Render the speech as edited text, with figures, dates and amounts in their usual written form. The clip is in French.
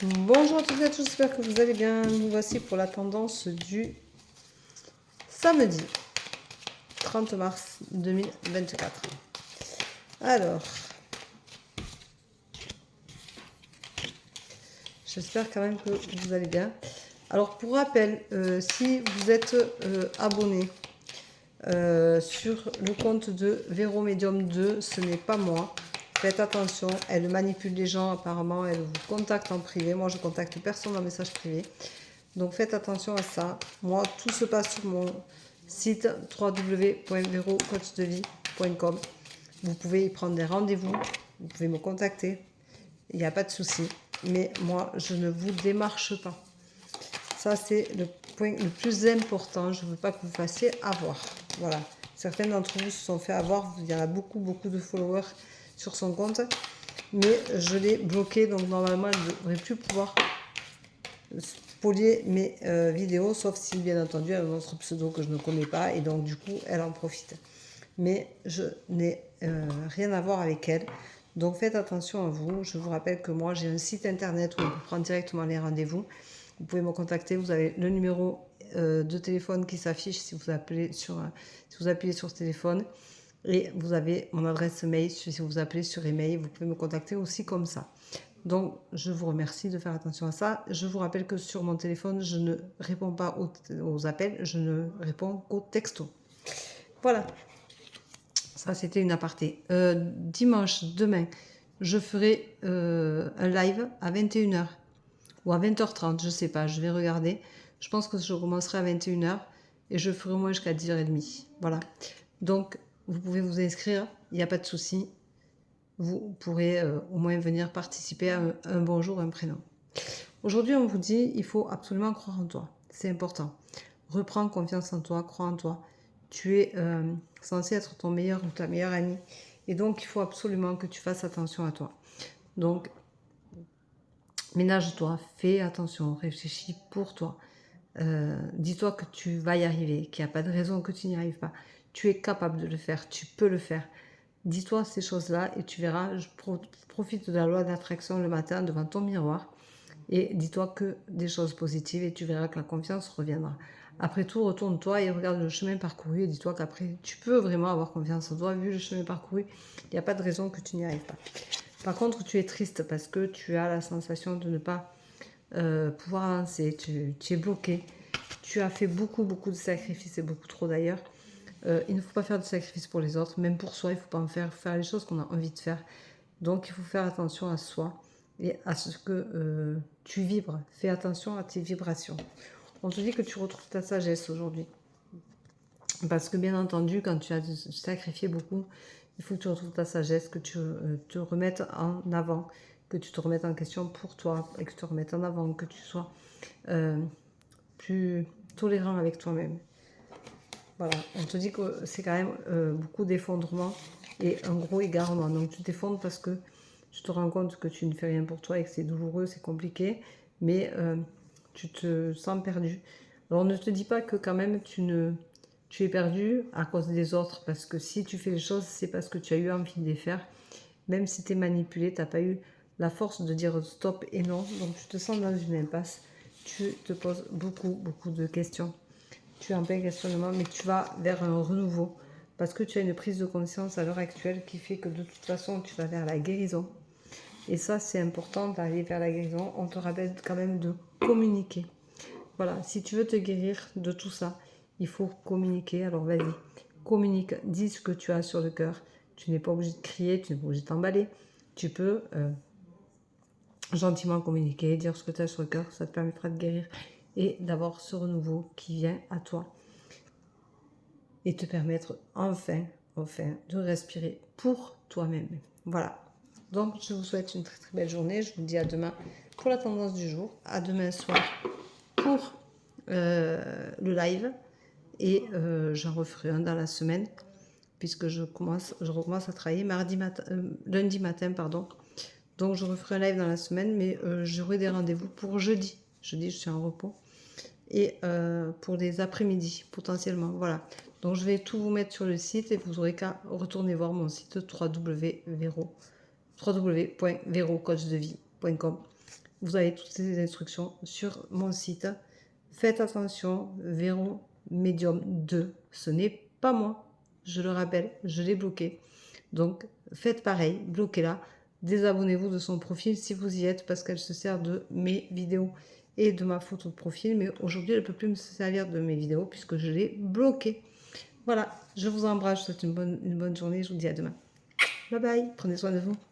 Bonjour à toutes et à tous, j'espère que vous allez bien. Nous voici pour la tendance du samedi 30 mars 2024. Alors, j'espère quand même que vous allez bien. Alors, pour rappel, si vous êtes abonné sur le compte de Vero Medium 2, ce n'est pas moi. Faites attention, elle manipule les gens apparemment, elle vous contacte en privé. Moi, je contacte personne en message privé. Donc faites attention à ça. Moi, tout se passe sur mon site www.verocoachdevie.com. Vous pouvez y prendre des rendez-vous, vous pouvez me contacter, il n'y a pas de souci. Mais moi, je ne vous démarche pas. Ça, c'est le point le plus important. Je ne veux pas que vous fassiez avoir. Voilà. Certains d'entre vous se sont fait avoir. Il y en a beaucoup de followers sur son compte. Mais je l'ai bloqué. Donc, normalement, elle ne devrait plus pouvoir spolier mes vidéos. Sauf si, bien entendu, elle a un autre pseudo que je ne connais pas. Et donc, du coup, elle en profite. Mais je n'ai rien à voir avec elle. Donc, faites attention à vous. Je vous rappelle que moi, j'ai un site internet où on peut prendre directement les rendez-vous. Vous pouvez me contacter, vous avez le numéro de téléphone qui s'affiche si vous appelez si vous appuyez sur ce téléphone, et vous avez mon adresse mail si vous appelez sur email. Vous pouvez me contacter aussi comme ça. Donc je vous remercie de faire attention à ça. Je vous rappelle que sur mon téléphone, je ne réponds pas aux appels, je ne réponds qu'aux textos. Voilà, ça c'était une aparté. Dimanche, demain, je ferai un live à 21h. Ou à 20h30, je sais pas, je vais regarder. Je pense que je commencerai à 21h et je ferai au moins jusqu'à 10h30. Voilà. Donc, vous pouvez vous inscrire, il n'y a pas de souci. Vous pourrez au moins venir participer à un bonjour, un prénom. Aujourd'hui, on vous dit, il faut absolument croire en toi. C'est important. Reprends confiance en toi, crois en toi. Tu es censé être ton meilleur ou ta meilleure amie. Et donc, il faut absolument que tu fasses attention à toi. Donc, ménage-toi, fais attention, réfléchis pour toi. Dis-toi que tu vas y arriver, qu'il n'y a pas de raison que tu n'y arrives pas. Tu es capable de le faire, tu peux le faire. Dis-toi ces choses-là et tu verras, profite de la loi d'attraction le matin devant ton miroir et dis-toi que des choses positives et tu verras que la confiance reviendra. Après tout, retourne-toi et regarde le chemin parcouru et dis-toi qu'après, tu peux vraiment avoir confiance en toi. Vu le chemin parcouru, il n'y a pas de raison que tu n'y arrives pas. Par contre, tu es triste parce que tu as la sensation de ne pas pouvoir avancer, tu es bloqué. Tu as fait beaucoup de sacrifices et beaucoup trop d'ailleurs. Il ne faut pas faire de sacrifices pour les autres, même pour soi, il ne faut pas en faire les choses qu'on a envie de faire. Donc il faut faire attention à soi et à ce que tu vibres. Fais attention à tes vibrations. On te dit que tu retrouves ta sagesse aujourd'hui. Parce que bien entendu, quand tu as sacrifié beaucoup, il faut que tu retrouves ta sagesse, que tu te remettes en avant, que tu te remettes en question pour toi, et que tu te remettes en avant, que tu sois plus tolérant avec toi-même. Voilà, on te dit que c'est quand même beaucoup d'effondrement et un gros égarement. Donc tu t'effondres parce que tu te rends compte que tu ne fais rien pour toi et que c'est douloureux, c'est compliqué, mais tu te sens perdu. Alors ne te dis pas que quand même tu es perdu à cause des autres, parce que si tu fais les choses, c'est parce que tu as eu envie de les faire. Même si tu es manipulé, tu n'as pas eu la force de dire stop et non, donc tu te sens dans une impasse. Tu te poses beaucoup de questions. Tu es en plein questionnement, mais tu vas vers un renouveau parce que tu as une prise de conscience à l'heure actuelle qui fait que de toute façon, tu vas vers la guérison. Et ça, c'est important d'aller vers la guérison. On te rappelle quand même de communiquer. Voilà, si tu veux te guérir de tout ça, il faut communiquer. Alors vas-y, communique, dis ce que tu as sur le cœur. Tu n'es pas obligé de crier, tu n'es pas obligé de t'emballer. Tu peux gentiment communiquer, dire ce que tu as sur le cœur, ça te permettra de guérir et d'avoir ce renouveau qui vient à toi et te permettre enfin de respirer pour toi-même. Voilà. Donc, je vous souhaite une très belle journée. Je vous dis à demain pour la tendance du jour, à demain soir pour le live et j'en referai un dans la semaine puisque je recommence à travailler lundi matin, pardon. Donc, je referai un live dans la semaine, mais j'aurai des rendez-vous pour jeudi. Jeudi, je suis en repos. Et pour les après-midi, potentiellement. Voilà. Donc, je vais tout vous mettre sur le site et vous aurez qu'à retourner voir mon site www.verocoachdevie.com. Vous avez toutes ces instructions sur mon site. Faites attention, verrou médium 2, ce n'est pas moi. Je le rappelle, je l'ai bloqué. Donc, faites pareil, bloquez-la. Désabonnez-vous de son profil si vous y êtes parce qu'elle se sert de mes vidéos et de ma photo de profil. Mais aujourd'hui, elle ne peut plus me servir de mes vidéos puisque je l'ai bloquée. Voilà, je vous embrasse, je vous souhaite une bonne journée. Je vous dis à demain. Bye bye, prenez soin de vous.